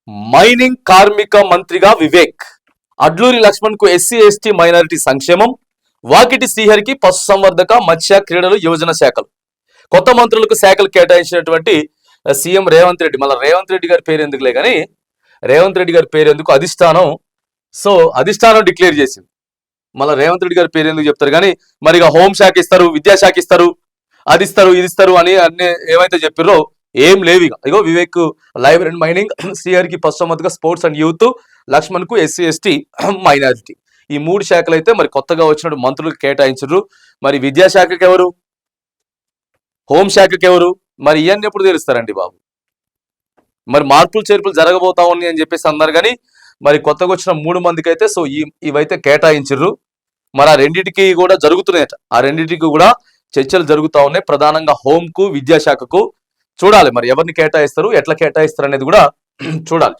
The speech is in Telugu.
మైనింగ్ కార్మిక మంత్రిగా వివేక్, అడ్లూరి లక్ష్మణ్ కు ఎస్సీ ఎస్టీ మైనారిటీ సంక్షేమం, వాకిటి శ్రీహరికి పశుసంవర్ధక మత్స్య క్రీడలు యువజన శాఖలు. కొత్త మంత్రులకు శాఖలు కేటాయించినటువంటి సీఎం రేవంత్ రెడ్డి. మళ్ళీ రేవంత్ రెడ్డి గారి పేరు ఎందుకులే కానీ రేవంత్ రెడ్డి గారి పేరు ఎందుకు, అధిష్టానం డిక్లేర్ చేసింది. మళ్ళీ రేవంత్ రెడ్డి గారి పేరు ఎందుకు చెప్తారు కానీ మరి హోంశాఖ ఇస్తారు, విద్యాశాఖ ఇస్తారు, అది ఇస్తారు ఇది ఇస్తారు అని అన్ని ఏమైతే చెప్పారో ఏం లేవు. ఇగో వివేక్ లైబ్రరీ అండ్ మైనింగ్, శ్రీహరికి పశుసంవర్ధక స్పోర్ట్స్ అండ్ యూత్, లక్ష్మణ్ కు ఎస్సీ ఎస్టీ మైనారిటీ, ఈ 3 శాఖలు అయితే మరి కొత్తగా వచ్చినట్టు మంత్రులకు కేటాయించారు. మరి విద్యాశాఖకి ఎవరు, హోంశాఖకి ఎవరు, మరి ఇవన్నీ ఎప్పుడు తెలుస్తారండి బాబు? మరి మార్పులు చేర్పులు జరగబోతా ఉన్నాయి అని చెప్పేసి అన్నారు కానీ మరి కొత్తగా వచ్చిన 3 మందికి అయితే ఇవైతే కేటాయించారు. మరి ఆ రెండింటికి కూడా జరుగుతున్నాయట, ఆ రెండింటికి కూడా చర్చలు జరుగుతూ ఉన్నాయి. ప్రధానంగా హోంకు, విద్యాశాఖకు. చూడాలి మరి ఎవరిని కేటాయిస్తారు, ఎట్లా కేటాయిస్తారు అనేది కూడా చూడాలి.